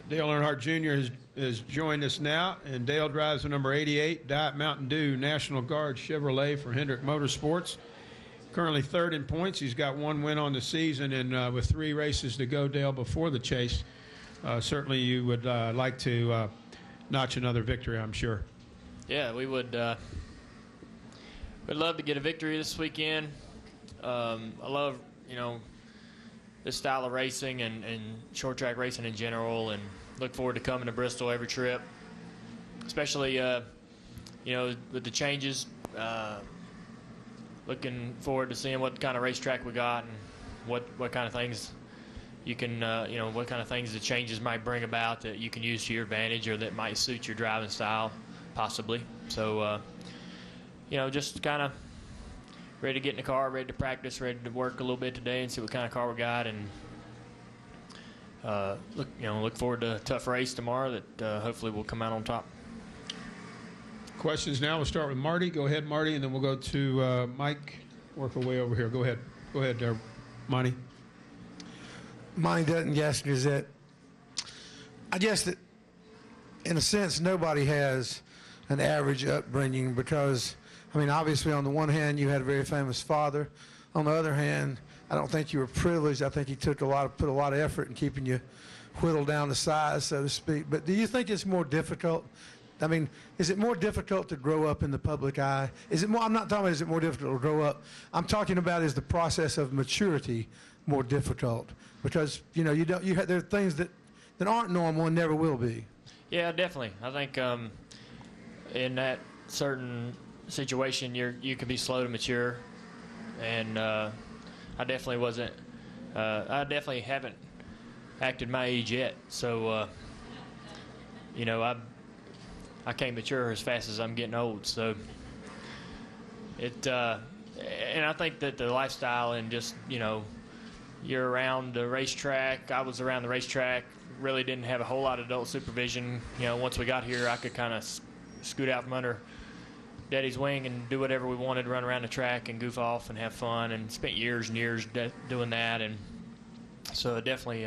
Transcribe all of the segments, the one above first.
Dale Earnhardt Jr. has joined us now, and Dale drives the number 88 Diet Mountain Dew National Guard Chevrolet for Hendrick Motorsports. Currently third in points. He's got one win on the season, and with 3 races to go, Dale, before the chase, certainly you would like to notch another victory, I'm sure. Yeah, we would. We'd love to get a victory this weekend. I love, this style of racing and short track racing in general, and look forward to coming to Bristol every trip, especially with the changes. Looking forward to seeing what kind of racetrack we got and what kind of things you can what kind of things the changes might bring about that you can use to your advantage or that might suit your driving style possibly. So just kind of ready to get in the car, ready to practice, ready to work a little bit today and see what kind of car we got, and look forward to a tough race tomorrow that hopefully will come out on top. Questions now. We'll start with Marty. Go ahead, Marty, and then we'll go to Mike. Work our way over here. Go ahead. Go ahead, Monty. Mine doesn't guess Gazette. I guess that, in a sense, nobody has an average upbringing because, obviously on the one hand, you had a very famous father. On the other hand, I don't think you were privileged. I think he put a lot of effort in keeping you whittled down to size, so to speak. But do you think it's more difficult? Is it more difficult to grow up in the public eye? I'm not talking about is it more difficult to grow up. I'm talking about is the process of maturity more difficult? Because, there are things that aren't normal and never will be. Yeah, definitely. I think in that certain situation, you can be slow to mature, and I definitely wasn't. I definitely haven't acted my age yet, so I can't mature as fast as I'm getting old. So and I think that the lifestyle and just you're around the racetrack. I was around the racetrack. Really didn't have a whole lot of adult supervision. Once we got here, I could kind of scoot out from under Daddy's wing and do whatever we wanted, run around the track and goof off and have fun, and spent years and years doing that. And so it definitely,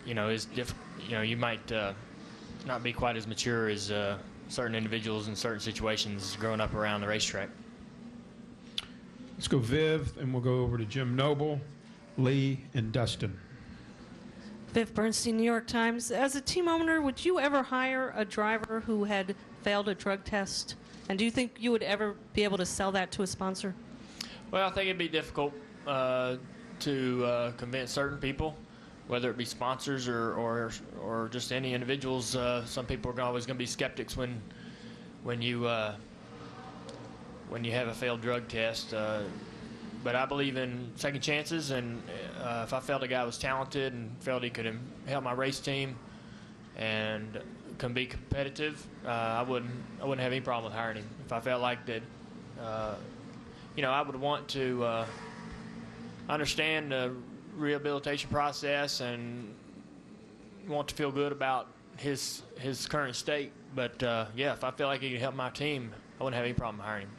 is different. You might not be quite as mature as certain individuals in certain situations growing up around the racetrack. Let's go Viv, and we'll go over to Jim Noble, Lee, and Dustin. Viv Bernstein, New York Times. As a team owner, would you ever hire a driver who had failed a drug test? And do you think you would ever be able to sell that to a sponsor? Well, I think it'd be difficult to convince certain people, whether it be sponsors or just any individuals. Some people are always going to be skeptics when you have a failed drug test. But I believe in second chances, and if I felt a guy was talented and felt he could help my race team and can be competitive, I wouldn't have any problem with hiring him. If I felt like that, I would want to understand the rehabilitation process and want to feel good about his current state. But if I feel like he could help my team, I wouldn't have any problem hiring him.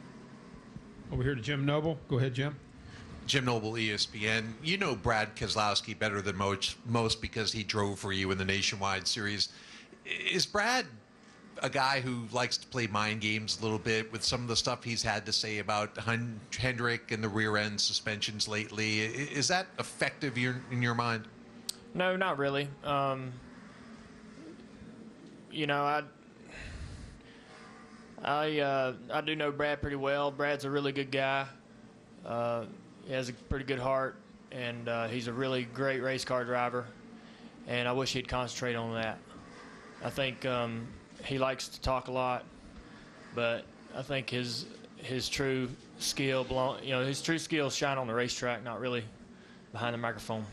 Over here to Jim Noble. Go ahead, Jim. Jim Noble, ESPN. You know Brad Keselowski better than most because he drove for you in the Nationwide Series. Is Brad a guy who likes to play mind games a little bit with some of the stuff he's had to say about Hendrick and the rear end suspensions lately? Is that effective in your mind? No, not really. I do know Brad pretty well. Brad's a really good guy. He has a pretty good heart, and he's a really great race car driver, and I wish he'd concentrate on that. I think he likes to talk a lot, but I think his true skill shine on the racetrack, not really behind the microphone.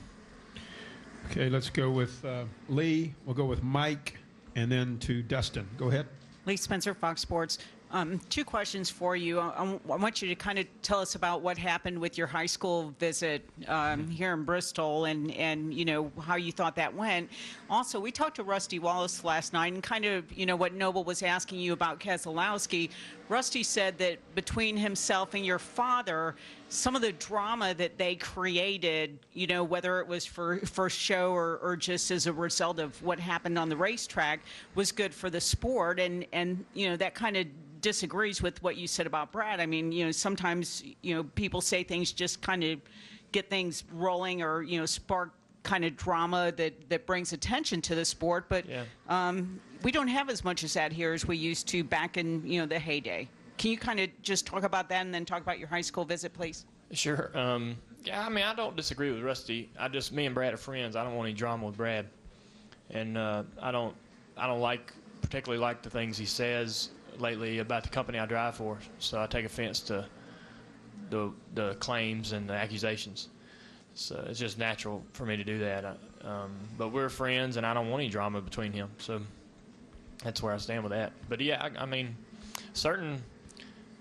Okay, let's go with Lee. We'll go with Mike, and then to Dustin. Go ahead. Lee Spencer, Fox Sports. 2 questions for you. I want you to kind of tell us about what happened with your high school visit here in Bristol and how you thought that went. Also, we talked to Rusty Wallace last night and kind of, what Noble was asking you about Keselowski. Rusty said that between himself and your father, some of the drama that they created, you know, whether it was for show or just as a result of what happened on the racetrack, was good for the sport. And you know, that kind of disagrees with what you said about Brad. I mean, you know, sometimes, you know, people say things just kind of get things rolling or, you know, spark kind of drama that brings attention to the sport. But we don't have as much as that here as we used to back in, you know, the heyday. Can you kind of just talk about that and then talk about your high school visit, please? Sure. Yeah, I mean, I don't disagree with Rusty. Me and Brad are friends. I don't want any drama with Brad, and I don't particularly like the things he says lately about the company I drive for. So I take offense to the claims and the accusations. So it's just natural for me to do that. But we're friends, and I don't want any drama between him. So that's where I stand with that. But yeah, I mean, certain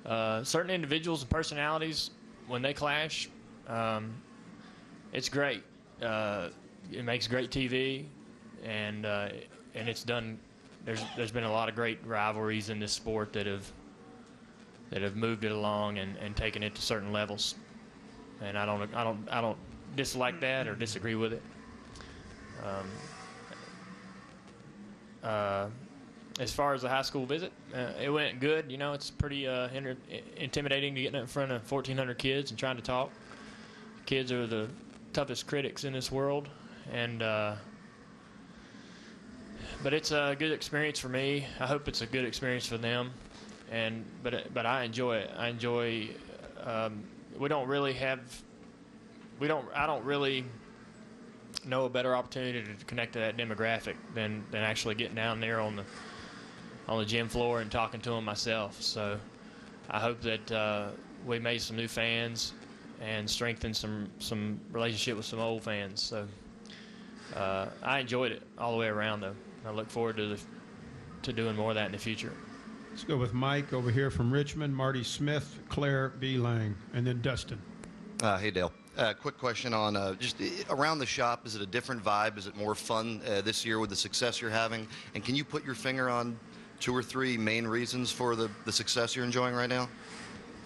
individuals and personalities, when they clash, it's great. It makes great TV, and it's done. There's been a lot of great rivalries in this sport that have moved it along and taken it to certain levels. And I don't dislike that or disagree with it. As far as the high school visit, it went good. You know, it's pretty intimidating to get in front of 1,400 kids and trying to talk. Kids are the toughest critics in this world, and but it's a good experience for me. I hope it's a good experience for them, but I enjoy it. I enjoy. I don't really know a better opportunity to connect to that demographic than actually getting down there on the gym floor and talking to them myself. So I hope that we made some new fans and strengthened some relationship with some old fans. So I enjoyed it all the way around, though. I look forward to doing more of that in the future. Let's go with Mike over here from Richmond, Marty Smith, Claire B. Lang, and then Dustin. Hey, Dale. Quick question on just around the shop. Is it a different vibe? Is it more fun this year with the success you're having? And can you put your finger on 2 or 3 main reasons for the success you're enjoying right now?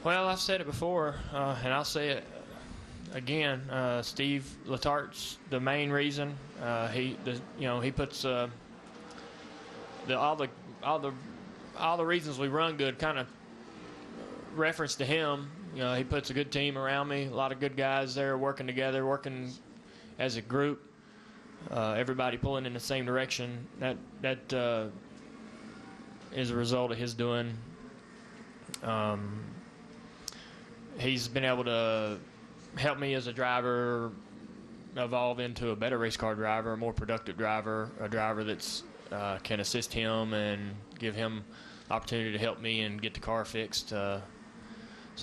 Well, I've said it before, and I'll say it again. Steve Letart's the main reason. He puts all the reasons we run good kind of reference to him. You know, he puts a good team around me, a lot of good guys there working together, working as a group, everybody pulling in the same direction. That is a result of his doing. He's been able to help me as a driver evolve into a better race car driver, a more productive driver, a driver that's can assist him and give him opportunity to help me and get the car fixed. So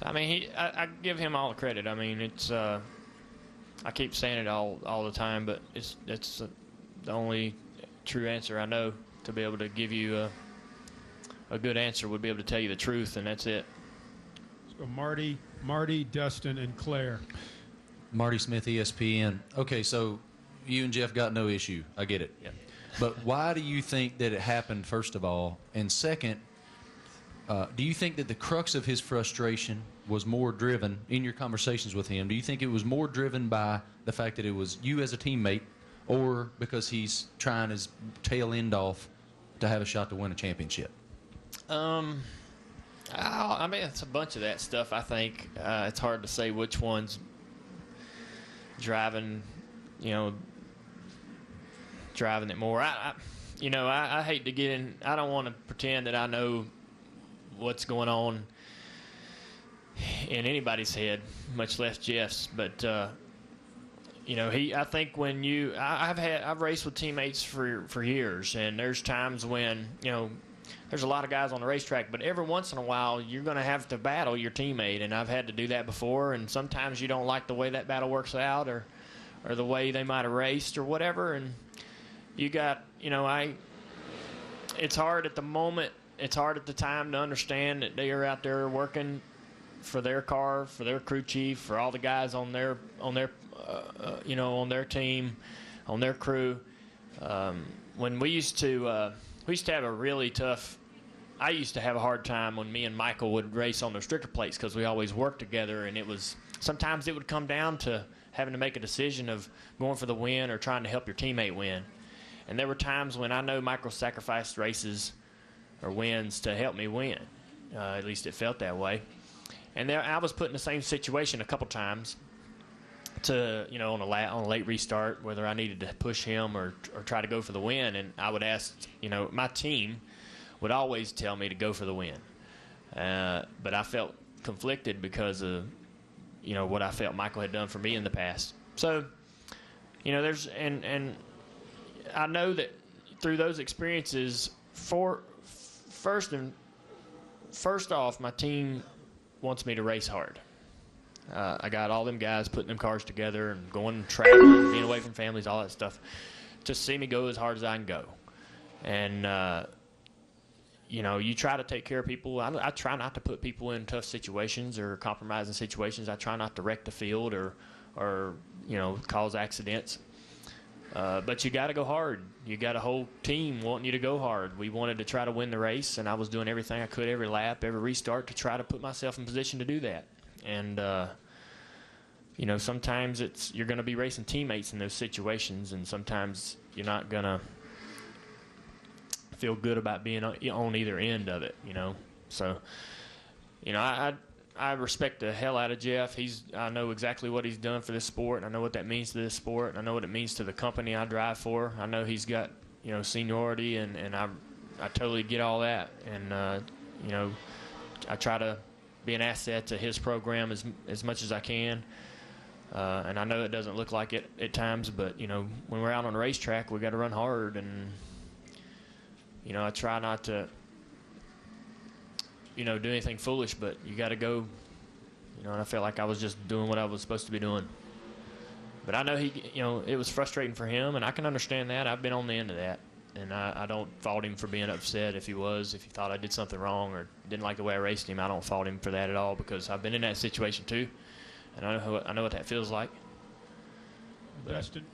I mean, I give him all the credit. I mean, it's I keep saying it all the time, but it's the only true answer I know. To be able to give you a good answer would be able to tell you the truth, and that's it. So Marty, Dustin, and Claire. Marty Smith, ESPN. Okay, so you and Jeff got no issue. I get it. Yeah. But why do you think that it happened, first of all? And second, do you think that the crux of his frustration was more driven, in your conversations with him, do you think it was more driven by the fact that it was you as a teammate, or because he's trying his tail end off to have a shot to win a championship? I mean, it's a bunch of that stuff. I think it's hard to say which one's driving it more. I hate to get in. I don't want to pretend that I know what's going on in anybody's head, much less Jeff's. But I think when I've raced with teammates for years, and there's times when there's a lot of guys on the racetrack, but every once in a while you're going to have to battle your teammate, and I've had to do that before. And sometimes you don't like the way that battle works out, or the way they might have raced, or whatever. And you got, it's hard at the moment. It's hard at the time to understand that they are out there working for their car, for their crew chief, for all the guys on their team, on their crew. When we used to have a really tough. I used to have a hard time when me and Michael would race on the restrictor plates because we always worked together, and it was sometimes it would come down to having to make a decision of going for the win or trying to help your teammate win. And there were times when I know Michael sacrificed races or wins to help me win. At least it felt that way. And there, I was put in the same situation a couple times to, on a late restart, whether I needed to push him or try to go for the win. And I would ask, my team would always tell me to go for the win. But I felt conflicted because of, what I felt Michael had done for me in the past. So, there's, and I know that through those experiences, first off, my team wants me to race hard. I got all them guys putting them cars together and going traveling, being away from families, all that stuff, to see me go as hard as I can go. And, you try to take care of people. I try not to put people in tough situations or compromising situations. I try not to wreck the field or cause accidents. But you got to go hard. You got a whole team wanting you to go hard. We wanted to try to win the race, and I was doing everything I could every lap, every restart to try to put myself in position to do that. And, sometimes you're going to be racing teammates in those situations, and sometimes you're not going to feel good about being on either end of it, So, I respect the hell out of Jeff. I know exactly what he's done for this sport, and I know what that means to this sport, and I know what it means to the company I drive for. I know he's got, seniority, and I totally get all that. And, I try to be an asset to his program as much as I can. And I know it doesn't look like it at times, but, when we're out on the racetrack, we got to run hard. And, I try not to, do anything foolish, but you got to go. And I felt like I was just doing what I was supposed to be doing. But I know it was frustrating for him, and I can understand that. I've been on the end of that. And I don't fault him for being upset if he thought I did something wrong or didn't like the way I raced him. I don't fault him for that at all because I've been in that situation too. And I know what that feels like. Dustin,